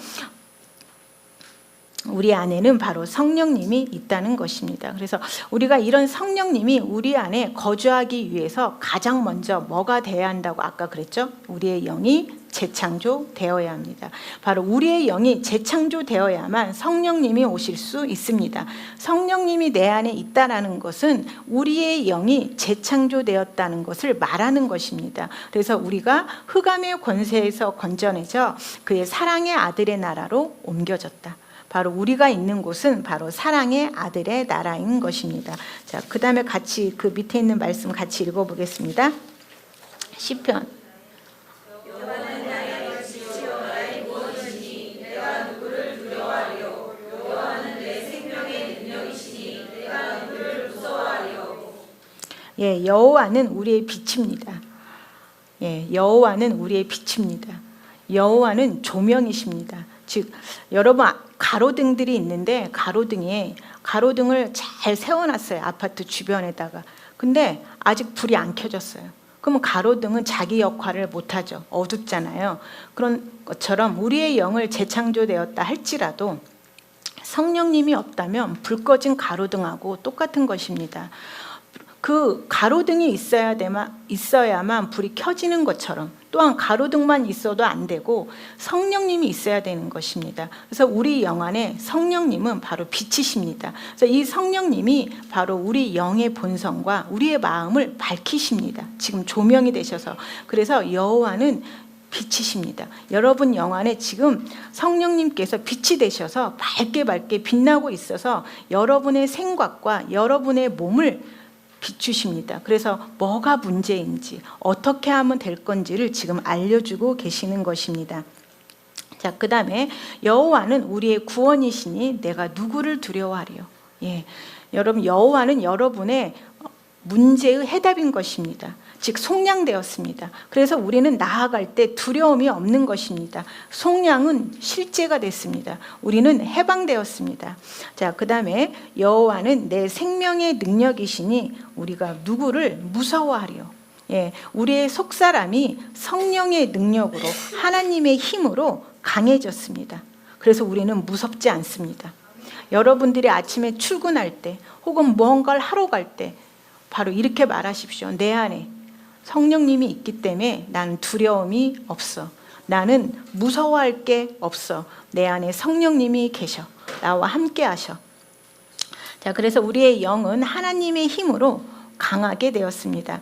우리 안에는 바로 성령님이 있다는 것입니다. 그래서 우리가 이런 성령님이 우리 안에 거주하기 위해서 가장 먼저 뭐가 돼야 한다고 아까 그랬죠? 우리의 영이 재창조되어야 합니다. 바로 우리의 영이 재창조되어야만 성령님이 오실 수 있습니다. 성령님이 내 안에 있다라는 것은 우리의 영이 재창조되었다는 것을 말하는 것입니다. 그래서 우리가 흑암의 권세에서 건져내져 그의 사랑의 아들의 나라로 옮겨졌다. 바로 우리가 있는 곳은 바로 사랑의 아들의 나라인 것입니다. 자, 그 다음에 같이 그 밑에 있는 말씀 같이 읽어보겠습니다. 시편. 예, 여호와는 우리의 빛입니다. 예, 여호와는 우리의 빛입니다. 여호와는 조명이십니다. 즉 여러분 가로등들이 있는데 가로등을 잘 세워놨어요. 아파트 주변에다가. 근데 아직 불이 안 켜졌어요. 그러면 가로등은 자기 역할을 못하죠. 어둡잖아요. 그런 것처럼 우리의 영을 재창조되었다 할지라도 성령님이 없다면 불 꺼진 가로등하고 똑같은 것입니다. 그 가로등이 있어야만 불이 켜지는 것처럼 또한 가로등만 있어도 안 되고 성령님이 있어야 되는 것입니다. 그래서 우리 영 안에 성령님은 바로 빛이십니다. 그래서 이 성령님이 바로 우리 영의 본성과 우리의 마음을 밝히십니다. 지금 조명이 되셔서. 그래서 여호와는 빛이십니다. 여러분 영 안에 지금 성령님께서 빛이 되셔서 밝게 빛나고 있어서 여러분의 생각과 여러분의 몸을 비추십니다. 그래서 뭐가 문제인지 어떻게 하면 될 건지를 지금 알려주고 계시는 것입니다. 자, 그 다음에 여호와는 우리의 구원이시니 내가 누구를 두려워하리요. 예, 여러분 여호와는 여러분의 문제의 해답인 것입니다. 즉 속량되었습니다. 그래서 우리는 나아갈 때 두려움이 없는 것입니다. 속량은 실제가 됐습니다. 우리는 해방되었습니다. 자, 그 다음에 여호와는 내 생명의 능력이시니 우리가 누구를 무서워하리요. 예, 우리의 속사람이 성령의 능력으로 하나님의 힘으로 강해졌습니다. 그래서 우리는 무섭지 않습니다. 여러분들이 아침에 출근할 때 혹은 무언가를 하러 갈 때 바로 이렇게 말하십시오. 내 안에 성령님이 있기 때문에 나는 두려움이 없어. 나는 무서워할 게 없어. 내 안에 성령님이 계셔. 나와 함께 하셔. 자, 그래서 우리의 영은 하나님의 힘으로 강하게 되었습니다.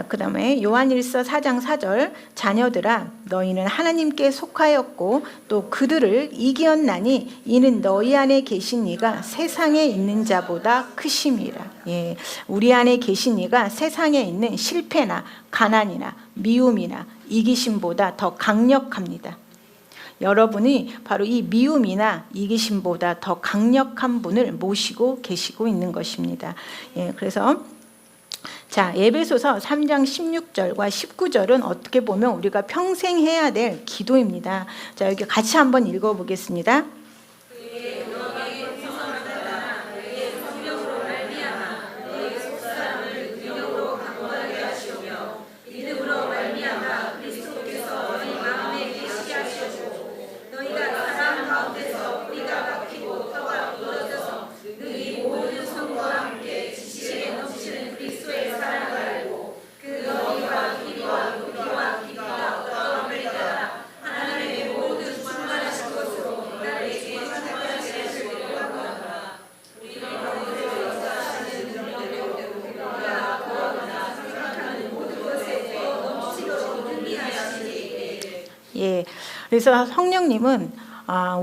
그다음에 요한일서 4장 4절 자녀들아 너희는 하나님께 속하였고 또 그들을 이기었나니 이는 너희 안에 계신 이가 세상에 있는 자보다 크심이라. 예, 우리 안에 계신 이가 세상에 있는 실패나 가난이나 미움이나 이기심보다 더 강력합니다. 여러분이 바로 이 미움이나 이기심보다 더 강력한 분을 모시고 계시고 있는 것입니다. 예, 그래서 자, 에베소서 3장 16절과 19절은 어떻게 보면 우리가 평생 해야 될 기도입니다. 자, 여기 같이 한번 읽어보겠습니다. 예, 그래서 성령님은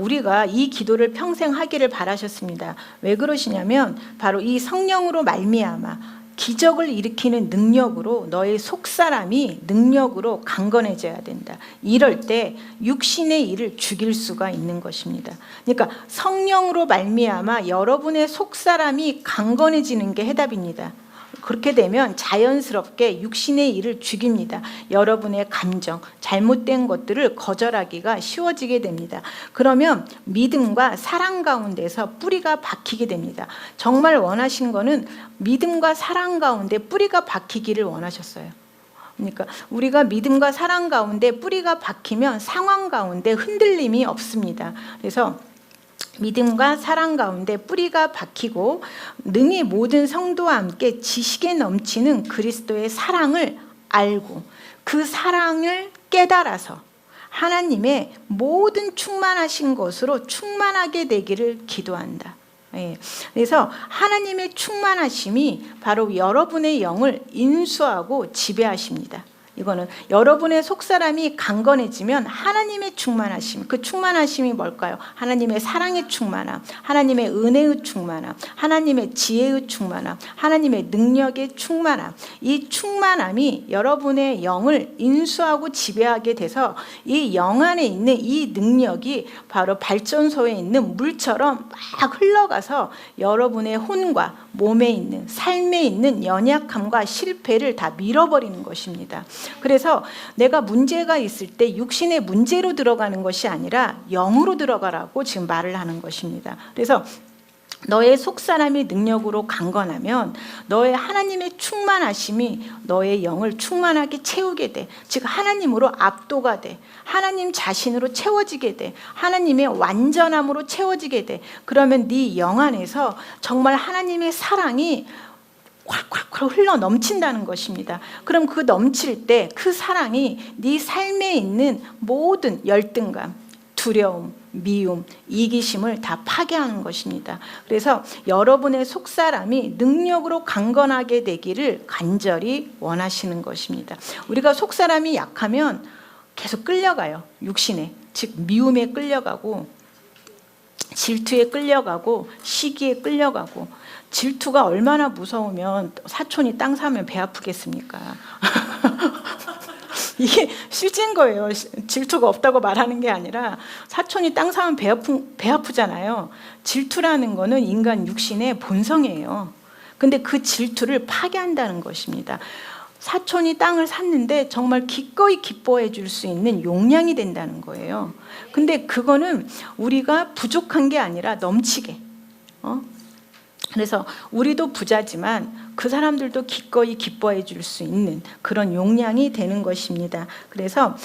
우리가 이 기도를 평생 하기를 바라셨습니다. 왜 그러시냐면 바로 이 성령으로 말미암아 기적을 일으키는 능력으로 너의 속사람이 능력으로 강건해져야 된다. 이럴 때 육신의 일을 죽일 수가 있는 것입니다. 그러니까 성령으로 말미암아 여러분의 속사람이 강건해지는 게 해답입니다. 그렇게 되면 자연스럽게 육신의 일을 죽입니다. 여러분의 감정, 잘못된 것들을 거절하기가 쉬워지게 됩니다. 그러면 믿음과 사랑 가운데서 뿌리가 박히게 됩니다. 정말 원하신 거는 믿음과 사랑 가운데 뿌리가 박히기를 원하셨어요. 그러니까 우리가 믿음과 사랑 가운데 뿌리가 박히면 상황 가운데 흔들림이 없습니다. 그래서 믿음과 사랑 가운데 뿌리가 박히고 능히 모든 성도와 함께 지식에 넘치는 그리스도의 사랑을 알고 그 사랑을 깨달아서 하나님의 모든 충만하신 것으로 충만하게 되기를 기도한다. 예. 그래서 하나님의 충만하심이 바로 여러분의 영을 인수하고 지배하십니다. 이거는 여러분의 속사람이 강건해지면 하나님의 충만하심, 그 충만하심이 뭘까요? 하나님의 사랑의 충만함, 하나님의 은혜의 충만함, 하나님의 지혜의 충만함, 하나님의 능력의 충만함. 이 충만함이 여러분의 영을 인수하고 지배하게 돼서 이 영 안에 있는 이 능력이 바로 발전소에 있는 물처럼 막 흘러가서 여러분의 혼과 몸에 있는 삶에 있는 연약함과 실패를 다 밀어버리는 것입니다. 그래서 내가 문제가 있을 때 육신의 문제로 들어가는 것이 아니라 영으로 들어가라고 지금 말을 하는 것입니다. 그래서 너의 속사람이 능력으로 강건하면 너의 하나님의 충만하심이 너의 영을 충만하게 채우게 돼. 즉 하나님으로 압도가 돼. 하나님 자신으로 채워지게 돼. 하나님의 완전함으로 채워지게 돼. 그러면 네 영 안에서 정말 하나님의 사랑이 콸콸콸 흘러 넘친다는 것입니다. 그럼 그 넘칠 때 그 사랑이 네 삶에 있는 모든 열등감, 두려움, 미움, 이기심을 다 파괴하는 것입니다. 그래서 여러분의 속사람이 능력으로 강건하게 되기를 간절히 원하시는 것입니다. 우리가 속사람이 약하면 계속 끌려가요. 육신에, 즉 미움에 끌려가고 질투에 끌려가고 시기에 끌려가고. 질투가 얼마나 무서우면 사촌이 땅 사면 배 아프겠습니까? 이게 실제인 거예요. 질투가 없다고 말하는 게 아니라 사촌이 땅 사면 배 아프잖아요. 질투라는 거는 인간 육신의 본성이에요. 근데 그 질투를 파괴한다는 것입니다. 사촌이 땅을 샀는데 정말 기꺼이 기뻐해 줄 수 있는 용량이 된다는 거예요. 근데 그거는 우리가 부족한 게 아니라 넘치게. 그래서 우리도 부자지만 그 사람들도 기꺼이 기뻐해 줄 수 있는 그런 용량이 되는 것입니다. 그래서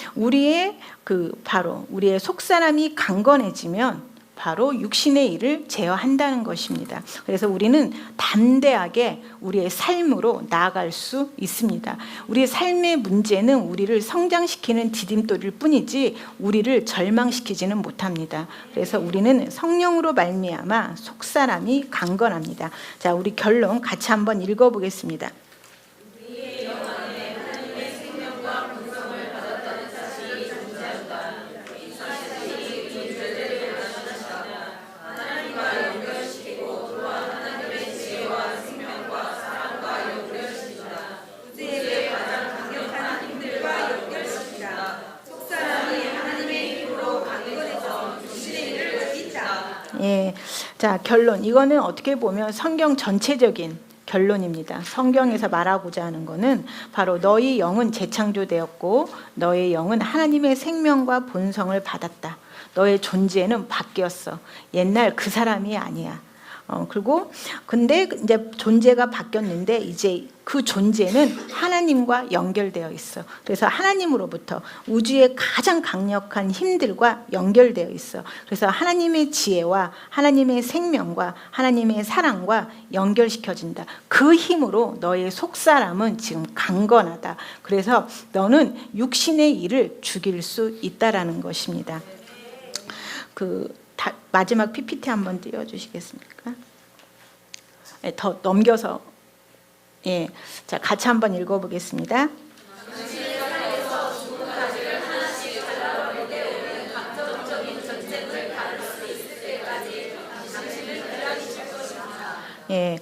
바로 우리의 속사람이 강건해지면 바로 육신의 일을 제어한다는 것입니다. 그래서 우리는 담대하게 우리의 삶으로 나아갈 수 있습니다. 우리의 삶의 문제는 우리를 성장시키는 디딤돌일 뿐이지 우리를 절망시키지는 못합니다. 그래서 우리는 성령으로 말미암아 속사람이 강건합니다. 자, 우리 결론 같이 한번 읽어보겠습니다. 예, 자, 결론. 이거는 어떻게 보면 성경 전체적인 결론입니다. 성경에서 말하고자 하는 것은 바로 너희 영은 재창조되었고 너의 영은 하나님의 생명과 본성을 받았다. 너의 존재는 바뀌었어. 옛날 그 사람이 아니야. 근데 이제 존재가 바뀌었는데 이제 그 존재는 하나님과 연결되어 있어. 그래서 하나님으로부터 우주의 가장 강력한 힘들과 연결되어 있어. 그래서 하나님의 지혜와 하나님의 생명과 하나님의 사랑과 연결시켜진다. 그 힘으로 너의 속사람은 지금 강건하다. 그래서 너는 육신의 일을 죽일 수 있다라는 것입니다. 마지막 PPT 한번 띄워주시겠습니까? 네, 더 넘겨서, 예, 자, 같이 한번 읽어보겠습니다. 예,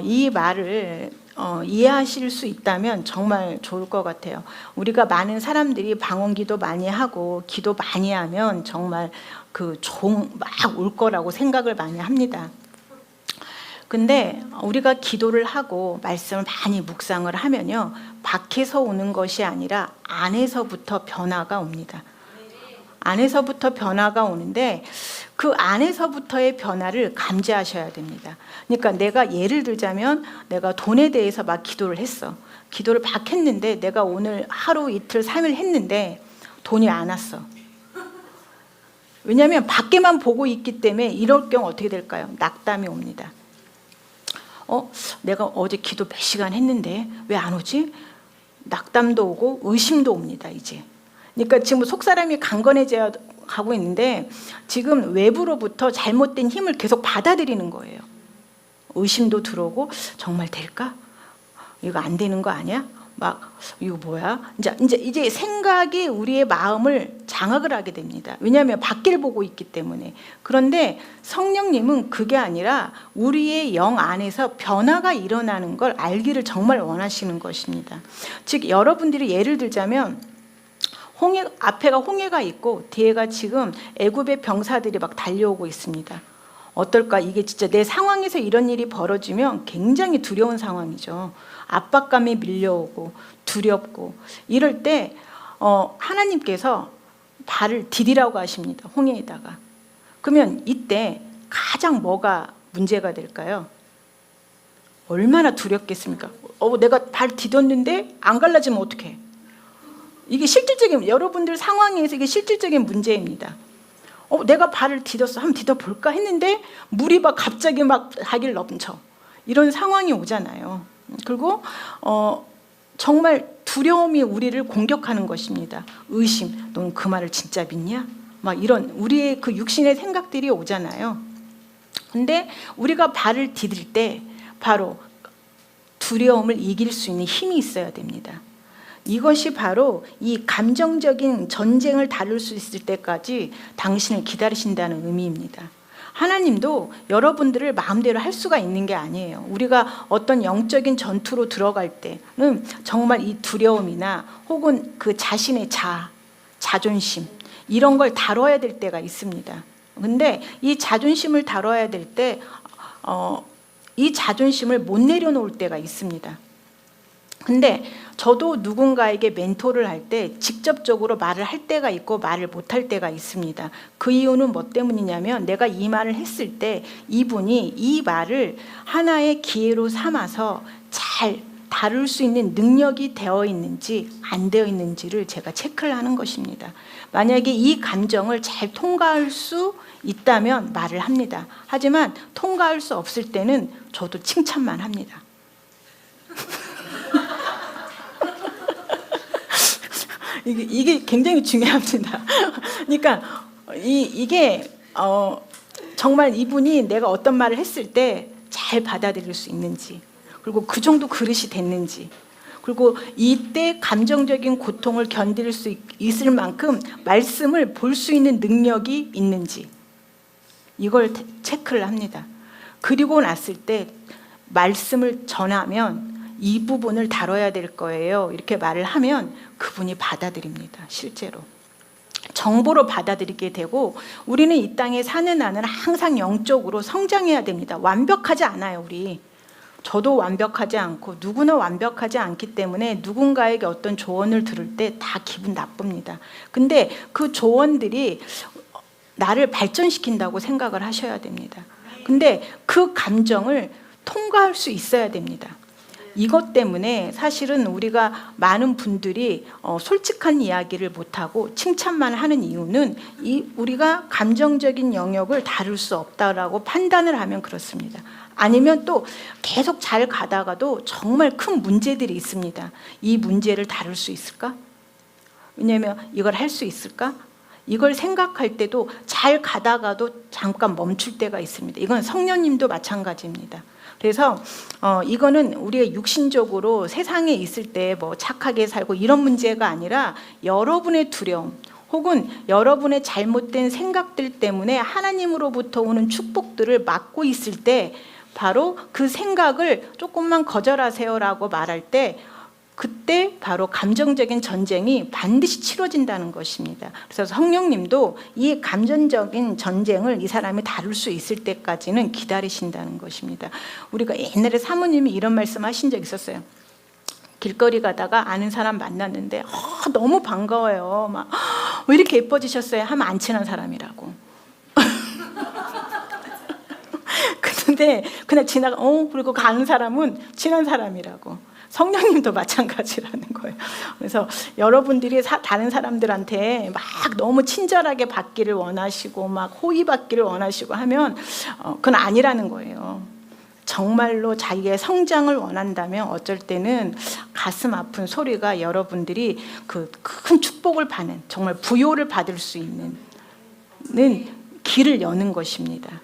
이 말을 이해하실 수 있다면 정말 좋을 것 같아요. 우리가 많은 사람들이 방언기도 많이 하고 기도 많이 하면 정말 그 종 막 올 거라고 생각을 많이 합니다. 근데 우리가 기도를 하고 말씀을 많이 묵상을 하면요, 밖에서 오는 것이 아니라 안에서부터 변화가 옵니다. 안에서부터 변화가 오는데 그 안에서부터의 변화를 감지하셔야 됩니다. 그러니까 내가 예를 들자면 내가 돈에 대해서 막 기도를 했어. 기도를 막 했는데 내가 오늘 하루 이틀 3일 했는데 돈이 안 왔어. 왜냐하면 밖에만 보고 있기 때문에 이럴 경우 어떻게 될까요? 낙담이 옵니다. 내가 어제 기도 몇 시간 했는데 왜 안 오지? 낙담도 오고 의심도 옵니다. 이제. 그러니까 지금 속사람이 강건해져 가고 있는데 지금 외부로부터 잘못된 힘을 계속 받아들이는 거예요. 의심도 들어오고 정말 될까? 이거 안 되는 거 아니야? 막 이거 뭐야? 이제 생각이 우리의 마음을 장악을 하게 됩니다. 왜냐하면 밖을 보고 있기 때문에. 그런데 성령님은 그게 아니라 우리의 영 안에서 변화가 일어나는 걸 알기를 정말 원하시는 것입니다. 즉 여러분들이 예를 들자면 앞에가 홍해가 있고 뒤에가 지금 애굽의 병사들이 막 달려오고 있습니다. 어떨까? 이게 진짜 내 상황에서 이런 일이 벌어지면 굉장히 두려운 상황이죠. 압박감이 밀려오고 두렵고 이럴 때 하나님께서 발을 디디라고 하십니다. 홍해에다가. 그러면 이때 가장 뭐가 문제가 될까요? 얼마나 두렵겠습니까? 내가 발 디뎠는데 안 갈라지면 어떡해? 이게 실질적인 여러분들 상황에서 이게 실질적인 문제입니다. 내가 발을 디뎠어. 한번 디뎌볼까 했는데 물이 막 갑자기 막 자기를 넘쳐. 이런 상황이 오잖아요. 그리고 정말 두려움이 우리를 공격하는 것입니다. 의심. 넌 그 말을 진짜 믿냐? 막 이런 우리의 그 육신의 생각들이 오잖아요. 근데 우리가 발을 디딜 때 바로 두려움을 이길 수 있는 힘이 있어야 됩니다. 이것이 바로 이 감정적인 전쟁을 다룰 수 있을 때까지 당신을 기다리신다는 의미입니다. 하나님도 여러분들을 마음대로 할 수가 있는 게 아니에요. 우리가 어떤 영적인 전투로 들어갈 때는 정말 이 두려움이나 혹은 그 자신의 자존심 이런 걸 다뤄야 될 때가 있습니다. 근데 이 자존심을 다뤄야 될 때 이 자존심을 못 내려놓을 때가 있습니다. 근데 저도 누군가에게 멘토를 할 때 직접적으로 말을 할 때가 있고 말을 못 할 때가 있습니다. 그 이유는 뭐 때문이냐면 내가 이 말을 했을 때 이분이 이 말을 하나의 기회로 삼아서 잘 다룰 수 있는 능력이 되어 있는지 안 되어 있는지를 제가 체크를 하는 것입니다. 만약에 이 감정을 잘 통과할 수 있다면 말을 합니다. 하지만 통과할 수 없을 때는 저도 칭찬만 합니다. 이게 굉장히 중요합니다. 그러니까 이게 정말 이분이 내가 어떤 말을 했을 때 잘 받아들일 수 있는지, 그리고 그 정도 그릇이 됐는지, 그리고 이때 감정적인 고통을 견딜 수 있을 만큼 말씀을 볼 수 있는 능력이 있는지 이걸 체크를 합니다. 그리고 났을 때 말씀을 전하면 이 부분을 다뤄야 될 거예요. 이렇게 말을 하면 그분이 받아들입니다. 실제로. 정보로 받아들이게 되고 우리는 이 땅에 사는 한은 항상 영적으로 성장해야 됩니다. 완벽하지 않아요, 우리. 저도 완벽하지 않고 누구나 완벽하지 않기 때문에 누군가에게 어떤 조언을 들을 때 다 기분 나쁩니다. 근데 그 조언들이 나를 발전시킨다고 생각을 하셔야 됩니다. 근데 그 감정을 통과할 수 있어야 됩니다. 이것 때문에 사실은 우리가 많은 분들이 솔직한 이야기를 못하고 칭찬만 하는 이유는 우리가 감정적인 영역을 다룰 수 없다라고 판단을 하면 그렇습니다. 아니면 또 계속 잘 가다가도 정말 큰 문제들이 있습니다. 이 문제를 다룰 수 있을까? 왜냐하면 이걸 할 수 있을까? 이걸 생각할 때도 잘 가다가도 잠깐 멈출 때가 있습니다. 이건 성령님도 마찬가지입니다. 그래서 이거는 우리가 육신적으로 세상에 있을 때 뭐 착하게 살고 이런 문제가 아니라 여러분의 두려움 혹은 여러분의 잘못된 생각들 때문에 하나님으로부터 오는 축복들을 막고 있을 때 바로 그 생각을 조금만 거절하세요라고 말할 때 그때 바로 감정적인 전쟁이 반드시 치러진다는 것입니다. 그래서 성령님도 이 감정적인 전쟁을 이 사람이 다룰 수 있을 때까지는 기다리신다는 것입니다. 우리가 옛날에 사모님이 이런 말씀하신 적 있었어요. 길거리 가다가 아는 사람 만났는데 너무 반가워요. 막 왜 이렇게 예뻐지셨어요? 하면 안 친한 사람이라고. 근데 그냥 지나가 그리고 가는 사람은 친한 사람이라고. 성령님도 마찬가지라는 거예요. 그래서 여러분들이 다른 사람들한테 막 너무 친절하게 받기를 원하시고 막 호의받기를 원하시고 하면 그건 아니라는 거예요. 정말로 자기의 성장을 원한다면 어쩔 때는 가슴 아픈 소리가 여러분들이 그 큰 축복을 받는 정말 부요를 받을 수 있는 길을 여는 것입니다.